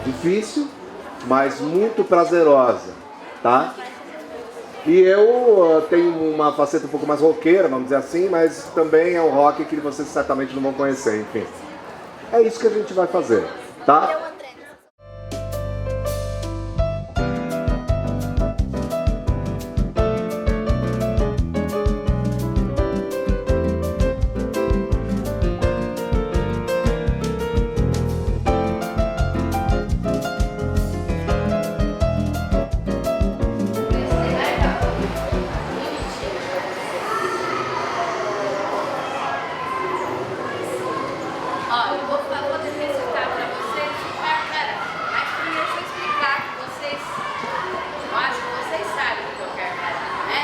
Difícil, mas muito prazerosa, tá? E eu tenho uma faceta um pouco mais roqueira, vamos dizer assim, mas também é um rock que vocês certamente não vão conhecer, enfim. É isso que a gente vai fazer, tá? Vou tentar explicar para vocês. Pera, mas primeiro deixa eu explicar que vocês. Eu acho que vocês sabem o que eu quero, né?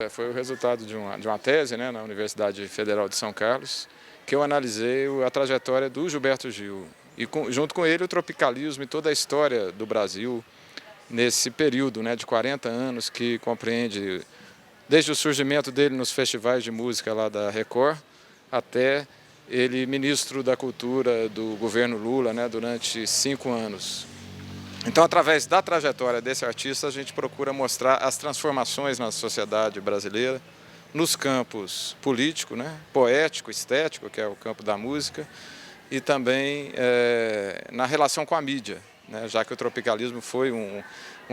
Foi o resultado de uma tese, né, na Universidade Federal de São Carlos, que eu analisei a trajetória do Gilberto Gil e junto com ele o tropicalismo e toda a história do Brasil nesse período, né, de 40 anos que compreende desde o surgimento dele nos festivais de música lá da Record até ele ministro da Cultura do governo Lula, né, durante 5 anos. Então, através da trajetória desse artista, a gente procura mostrar as transformações na sociedade brasileira, nos campos político, né, poético, estético, que é o campo da música, e também na relação com a mídia, né, já que o tropicalismo foi um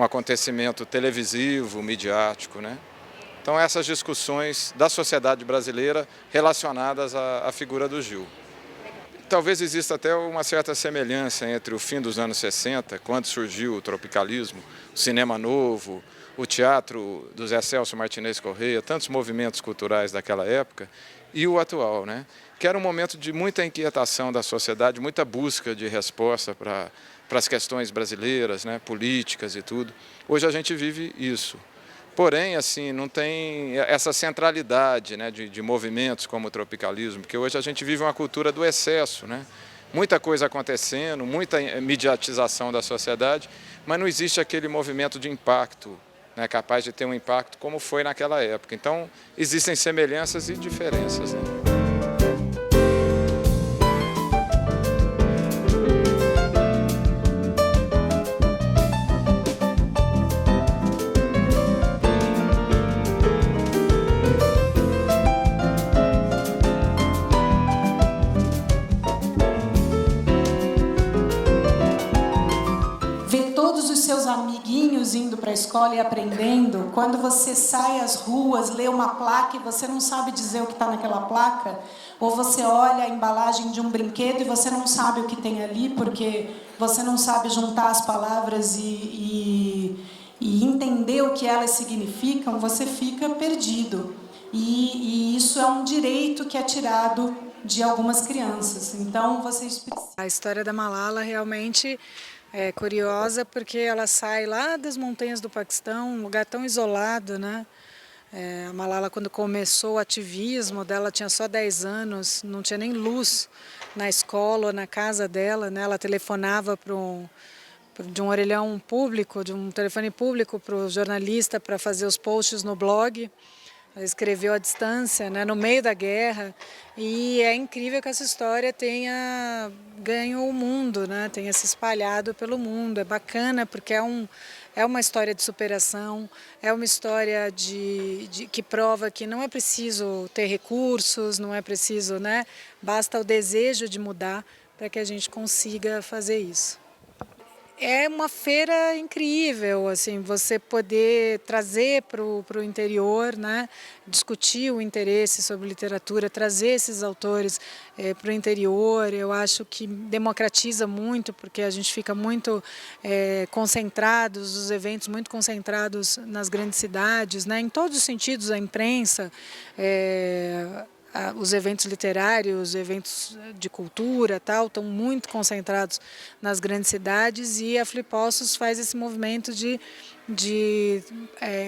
acontecimento televisivo, midiático, né. Então, essas discussões da sociedade brasileira relacionadas à figura do Gil. Talvez exista até uma certa semelhança entre o fim dos anos 60, quando surgiu o tropicalismo, o cinema novo, o teatro do Zé Celso Martinez Corrêa, tantos movimentos culturais daquela época, e o atual, né? Que era um momento de muita inquietação da sociedade, muita busca de resposta para as questões brasileiras, né? Políticas e tudo. Hoje a gente vive isso. Porém, assim, não tem essa centralidade, né, de movimentos como o tropicalismo, porque hoje a gente vive uma cultura do excesso, né? Muita coisa acontecendo, muita mediatização da sociedade, mas não existe aquele movimento de impacto, né, capaz de ter um impacto como foi naquela época. Então, existem semelhanças e diferenças, né? Seus amiguinhos indo para a escola e aprendendo, quando você sai às ruas, lê uma placa e você não sabe dizer o que está naquela placa, ou você olha a embalagem de um brinquedo e você não sabe o que tem ali, porque você não sabe juntar as palavras e entender o que elas significam, você fica perdido. E isso é um direito que é tirado de algumas crianças. Então, vocês precisam... A história da Malala realmente é curiosa porque ela sai lá das montanhas do Paquistão, um lugar tão isolado, né? A Malala, quando começou o ativismo dela, tinha só 10 anos, não tinha nem luz na escola ou na casa dela, né? Ela telefonava de um orelhão público, de um telefone público para o jornalista para fazer os posts no blog. Ela escreveu à distância, né, no meio da guerra, e é incrível que essa história tenha ganho o mundo, né, tenha se espalhado pelo mundo. É bacana porque é é uma história de superação, é uma história que prova que não é preciso ter recursos, não é preciso, né? Basta o desejo de mudar para que a gente consiga fazer isso. É uma feira incrível, assim, você poder trazer para o interior, né, discutir o interesse sobre literatura, trazer esses autores para o interior. Eu acho que democratiza muito, porque a gente fica muito concentrados, os eventos muito concentrados nas grandes cidades, né, em todos os sentidos, a imprensa, os eventos literários, eventos de cultura, tal, estão muito concentrados nas grandes cidades, e a Flipossos faz esse movimento de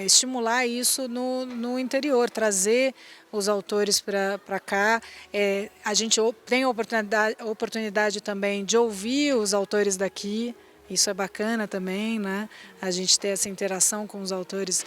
estimular isso no interior, trazer os autores para cá. A gente tem a oportunidade também de ouvir os autores daqui. Isso é bacana também, né? A gente ter essa interação com os autores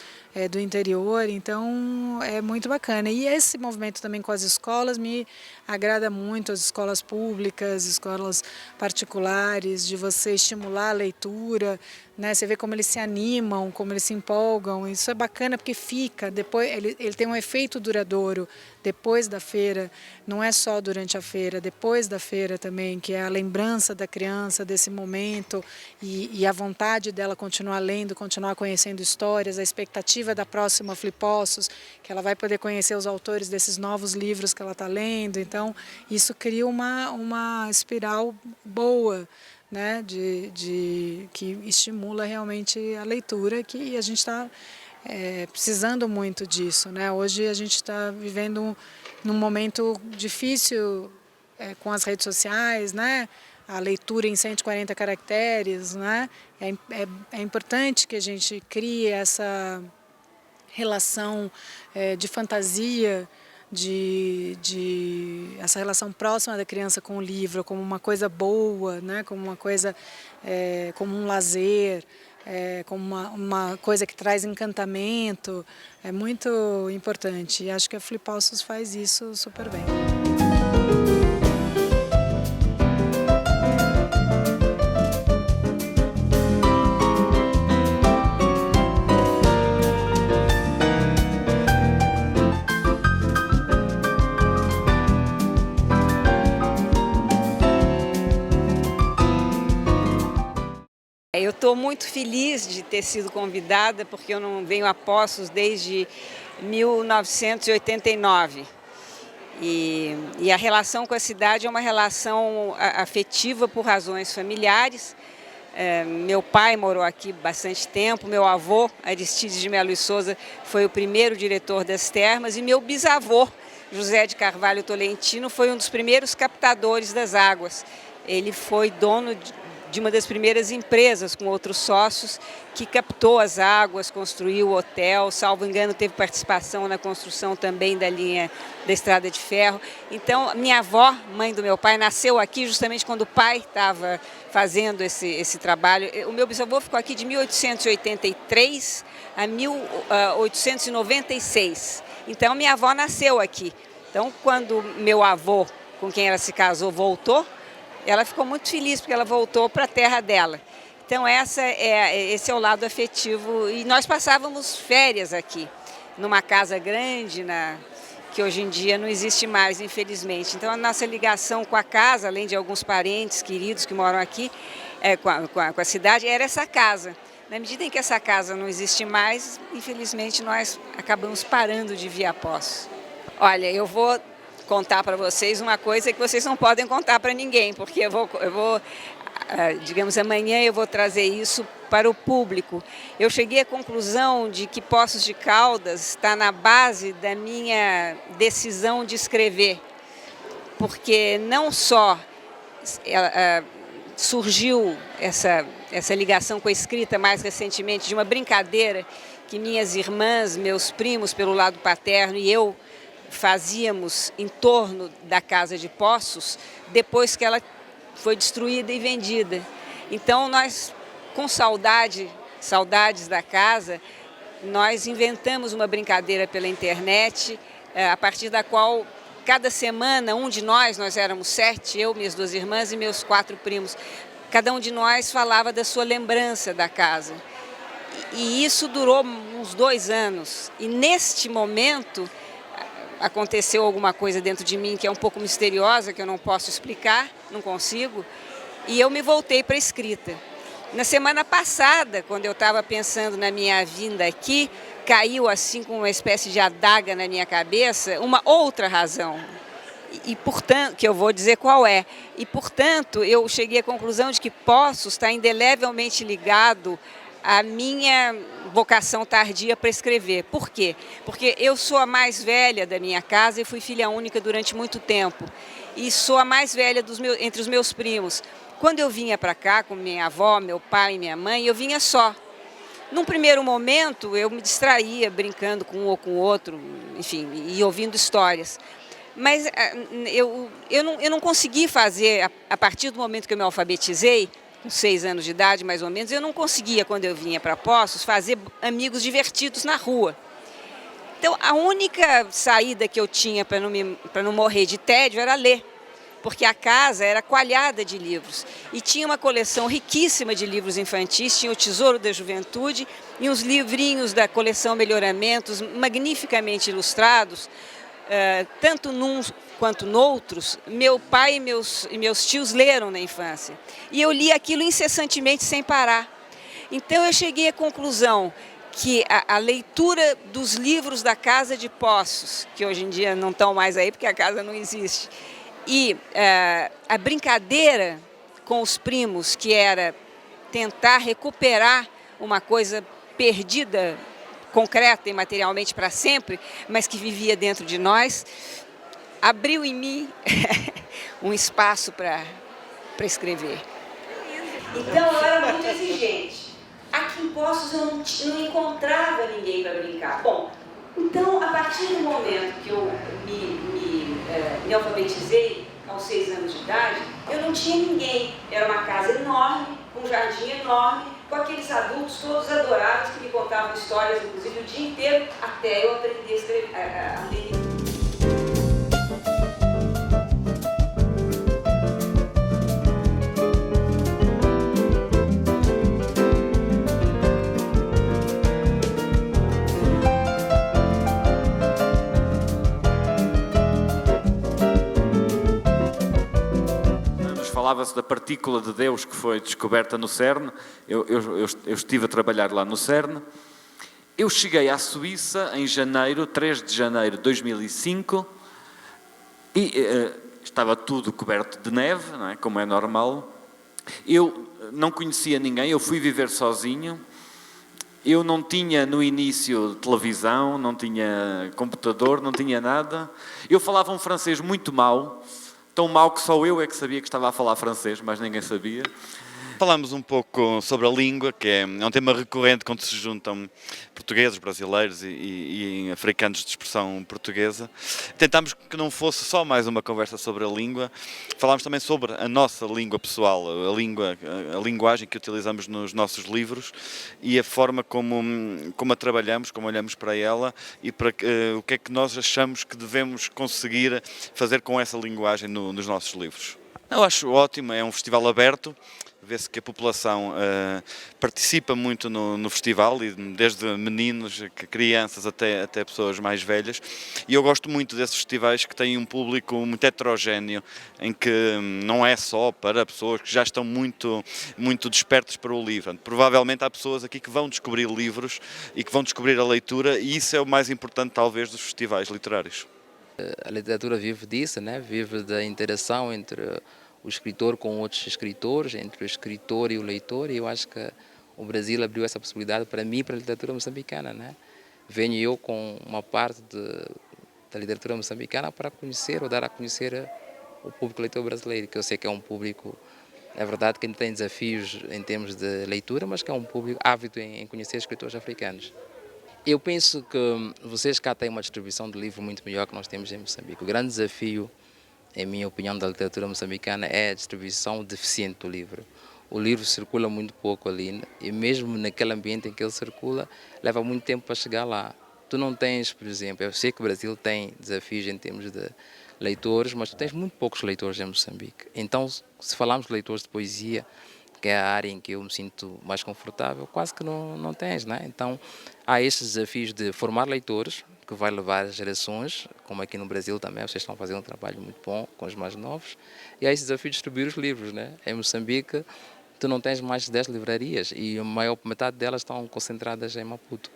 do interior, então é muito bacana. E esse movimento também com as escolas me agrada muito, as escolas públicas, escolas particulares, de você estimular a leitura, né? Você vê como eles se animam, como eles se empolgam. Isso é bacana porque fica, depois ele tem um efeito duradouro depois da feira, não é só durante a feira, depois da feira também, que é a lembrança da criança desse momento e a vontade dela continuar lendo, continuar conhecendo histórias, a expectativa da próxima Flipossos, que ela vai poder conhecer os autores desses novos livros que ela está lendo. Então, isso cria uma espiral boa, né, que estimula realmente a leitura, que a gente está precisando muito disso, né? Hoje a gente está vivendo num momento difícil com as redes sociais, né? A leitura em 140 caracteres, né? É importante que a gente crie essa relação de fantasia, essa relação próxima da criança com o livro, como uma coisa boa, né? Como uma coisa, como um lazer, como uma coisa que traz encantamento. É muito importante, e acho que a Flipossos faz isso super bem. Eu estou muito feliz de ter sido convidada, porque eu não venho a Poços desde 1989. E a relação com a cidade é uma relação afetiva por razões familiares. Meu pai morou aqui bastante tempo, meu avô, Aristides de Melo e Souza, foi o primeiro diretor das termas, e meu bisavô, José de Carvalho Tolentino, foi um dos primeiros captadores das águas. Ele foi dono de uma das primeiras empresas, com outros sócios, que captou as águas, construiu o hotel, salvo engano, teve participação na construção também da linha da Estrada de Ferro. Então, minha avó, mãe do meu pai, nasceu aqui justamente quando o pai estava fazendo esse trabalho. O meu bisavô ficou aqui de 1883 a 1896. Então, minha avó nasceu aqui. Então, quando meu avô, com quem ela se casou, voltou, ela ficou muito feliz porque ela voltou para a terra dela. Então esse é o lado afetivo. E nós passávamos férias aqui, numa casa grande, que hoje em dia não existe mais, infelizmente. Então a nossa ligação com a casa, além de alguns parentes queridos que moram aqui, com a cidade, era essa casa. Na medida em que essa casa não existe mais, infelizmente nós acabamos parando de vir a Poços. Olha, eu vou contar para vocês uma coisa que vocês não podem contar para ninguém, porque eu vou, digamos, amanhã eu vou trazer isso para o público. Eu cheguei à conclusão de que Poços de Caldas está na base da minha decisão de escrever, porque não só surgiu essa ligação com a escrita mais recentemente, de uma brincadeira que minhas irmãs, meus primos pelo lado paterno e eu fazíamos em torno da Casa de Poços, depois que ela foi destruída e vendida. Então nós, com saudades da casa, nós inventamos uma brincadeira pela internet, a partir da qual cada semana nós éramos 7, eu, minhas 2 irmãs e meus 4 primos, cada um de nós falava da sua lembrança da casa. E isso durou uns 2 anos. E neste momento aconteceu alguma coisa dentro de mim que é um pouco misteriosa, que eu não posso explicar, não consigo, e eu me voltei para a escrita. Na semana passada, quando eu estava pensando na minha vinda aqui, caiu assim com uma espécie de adaga na minha cabeça uma outra razão. E portanto, que eu vou dizer qual é. E portanto, eu cheguei à conclusão de que Poços está indelevelmente ligado à minha vocação tardia para escrever. Por quê? Porque eu sou a mais velha da minha casa e fui filha única durante muito tempo. E sou a mais velha entre os meus primos. Quando eu vinha para cá com minha avó, meu pai e minha mãe, eu vinha só. Num primeiro momento, eu me distraía brincando com um ou com o outro, enfim, e ouvindo histórias. Mas eu não consegui fazer, a partir do momento que eu me alfabetizei, com 6 anos de idade mais ou menos, eu não conseguia, quando eu vinha para Poços, fazer amigos divertidos na rua. Então, a única saída que eu tinha para não morrer de tédio era ler, porque a casa era coalhada de livros e tinha uma coleção riquíssima de livros infantis, tinha o Tesouro da Juventude e uns livrinhos da coleção Melhoramentos, magnificamente ilustrados, tanto nuns quanto noutros. Meu pai e meus tios leram na infância e eu li aquilo incessantemente sem parar. Então eu cheguei à conclusão que a leitura dos livros da Casa de Poços, que hoje em dia não estão mais aí porque a casa não existe, e a brincadeira com os primos, que era tentar recuperar uma coisa perdida, concreta e materialmente para sempre, mas que vivia dentro de nós, abriu em mim um espaço para escrever. Então eu era muito exigente. Aqui em Poços eu não encontrava ninguém para brincar. Bom, então a partir do momento que eu me alfabetizei, aos 6 anos de idade, eu não tinha ninguém. Era uma casa enorme, com um jardim enorme, com aqueles adultos todos adoráveis que me contavam histórias, inclusive o dia inteiro, até eu aprender a escrever, a ler. Falava-se da partícula de Deus que foi descoberta no CERN. Eu estive a trabalhar lá no CERN. Eu cheguei à Suíça em janeiro, 3 de janeiro de 2005, e estava tudo coberto de neve, não é? Como é normal. Eu não conhecia ninguém, eu fui viver sozinho. Eu não tinha no início televisão, não tinha computador, não tinha nada. Eu falava um francês muito mau, tão mau que só eu é que sabia que estava a falar francês, mas ninguém sabia. Falamos um pouco sobre a língua, que é um tema recorrente quando se juntam portugueses, brasileiros e africanos de expressão portuguesa. Tentámos que não fosse só mais uma conversa sobre a língua, falámos também sobre a nossa língua pessoal, a linguagem que utilizamos nos nossos livros e a forma como a trabalhamos, como olhamos para ela e para o que é que nós achamos que devemos conseguir fazer com essa linguagem nos nossos livros. Eu acho ótimo, é um festival aberto. Vê-se que a população participa muito no festival, e desde meninos, crianças até pessoas mais velhas. E eu gosto muito desses festivais que têm um público muito heterogéneo, em que não é só para pessoas que já estão muito despertas para o livro. Provavelmente há pessoas aqui que vão descobrir livros e que vão descobrir a leitura, e isso é o mais importante talvez dos festivais literários. A literatura vive disso, né? Vive da interação entre o escritor com outros escritores, entre o escritor e o leitor, e eu acho que o Brasil abriu essa possibilidade para mim e para a literatura moçambicana, né? Venho eu com uma parte da literatura moçambicana para conhecer ou dar a conhecer o público leitor brasileiro, que eu sei que é um público, é verdade que ainda tem desafios em termos de leitura, mas que é um público ávido em conhecer escritores africanos. Eu penso que vocês cá têm uma distribuição de livro muito melhor que nós temos em Moçambique. O grande desafio, em minha opinião, da literatura moçambicana é a distribuição deficiente do livro. O livro circula muito pouco ali e mesmo naquele ambiente em que ele circula, leva muito tempo para chegar lá. Tu não tens, por exemplo, eu sei que o Brasil tem desafios em termos de leitores, mas tu tens muito poucos leitores em Moçambique. Então, se falarmos de leitores de poesia, que é a área em que eu me sinto mais confortável, quase que não tens, né? Então, há estes desafios de formar leitores, que vai levar gerações, como aqui no Brasil também, vocês estão fazendo um trabalho muito bom com os mais novos, e há esse desafio de distribuir os livros, né? Em Moçambique, tu não tens mais de 10 livrarias, e a maior metade delas estão concentradas em Maputo,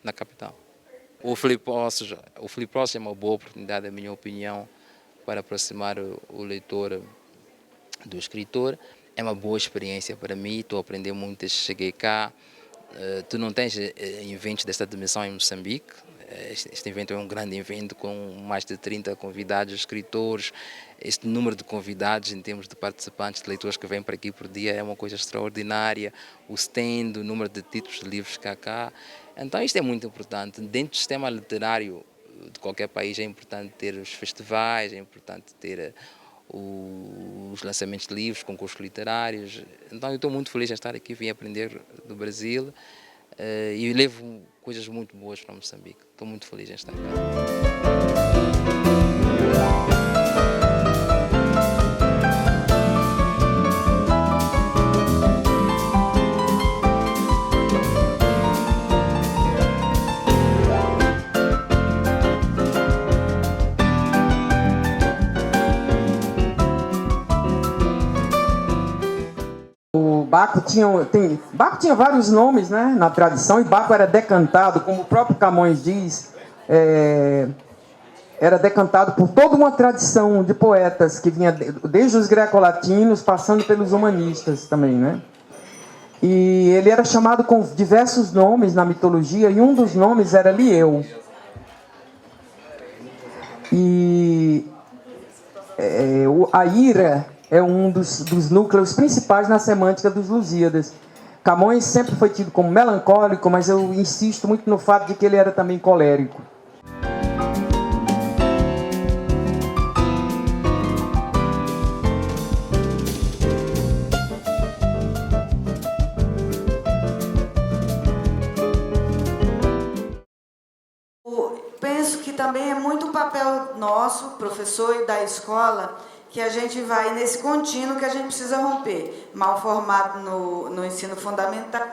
na capital. O Flipos é uma boa oportunidade, na minha opinião, para aproximar o leitor do escritor. É uma boa experiência para mim, estou a aprender muito desde que cheguei cá. Tu não tens eventos desta dimensão em Moçambique. Este evento é um grande evento com mais de 30 convidados, escritores. Este número de convidados em termos de participantes, de leitores que vêm para aqui por dia é uma coisa extraordinária. O stand, o número de títulos de livros que há cá. Então isto é muito importante. Dentro do sistema literário de qualquer país é importante ter os festivais, é importante ter os lançamentos de livros, concursos literários. Então eu estou muito feliz em estar aqui, vim aprender do Brasil e levo coisas muito boas para Moçambique. Estou muito feliz em estar aqui. Baco tinha vários nomes, né, na tradição, e Baco era decantado, como o próprio Camões diz, era decantado por toda uma tradição de poetas que vinha desde os greco-latinos, passando pelos humanistas também, né? E ele era chamado com diversos nomes na mitologia, e um dos nomes era Lieu. E a ira é um dos núcleos principais na semântica dos Lusíadas. Camões sempre foi tido como melancólico, mas eu insisto muito no fato de que ele era também colérico. Penso que também é muito papel nosso, professor e da escola, que a gente vai nesse contínuo que a gente precisa romper. Mal formado no ensino fundamental,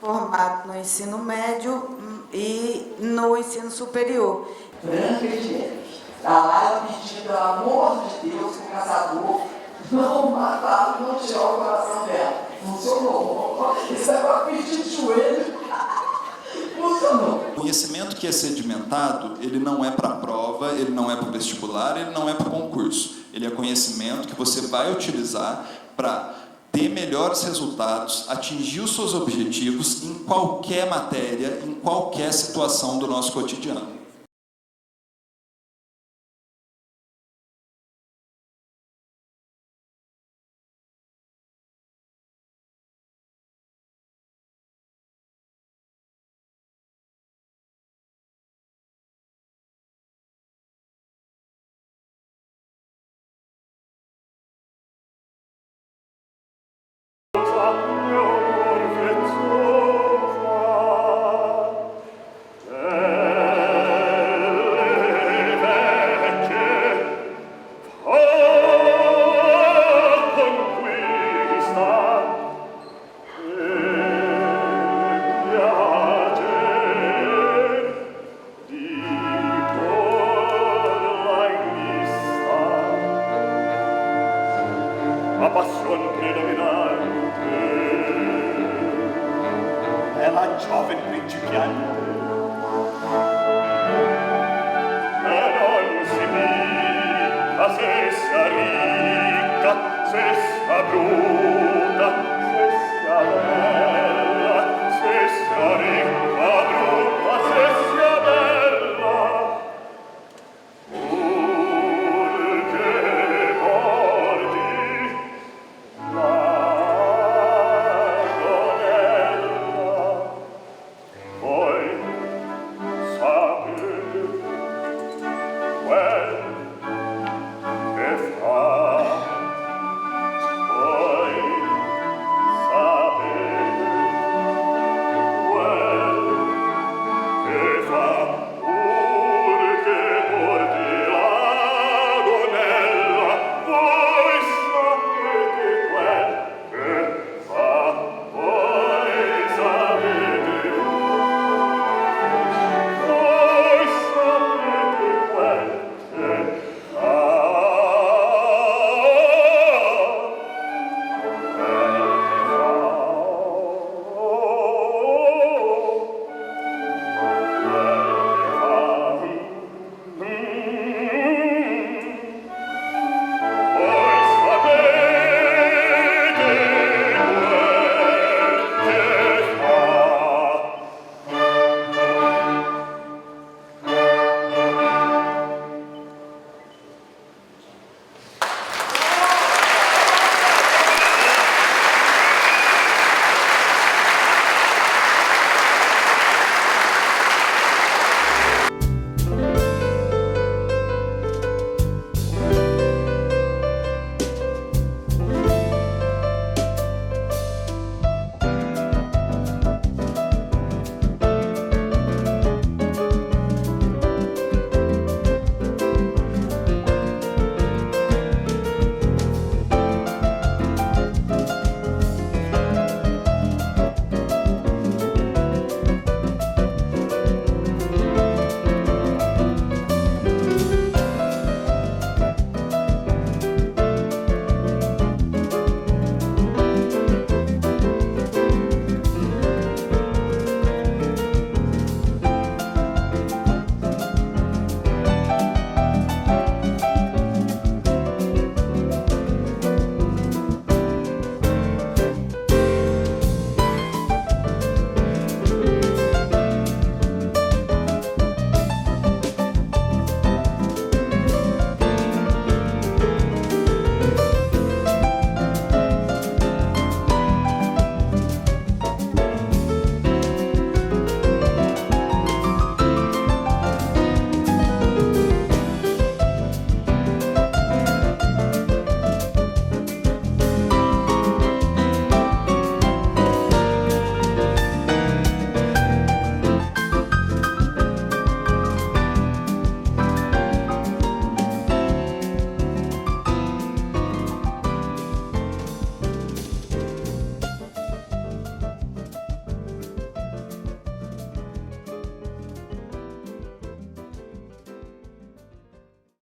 formado no ensino médio e no ensino superior. Branca de Neve. A Lara pedindo, pelo amor de Deus, que o caçador não matava, não tirava o coração dela. Funcionou. Isso é para pedir de joelho. Funcionou. O conhecimento que é sedimentado, ele não é para prova, ele não é para vestibular, ele não é para concurso. Ele é conhecimento que você vai utilizar para ter melhores resultados, atingir os seus objetivos em qualquer matéria, em qualquer situação do nosso cotidiano. La passione predominante è la giovane principiante e non si mica se sia ricca, se sia brutta.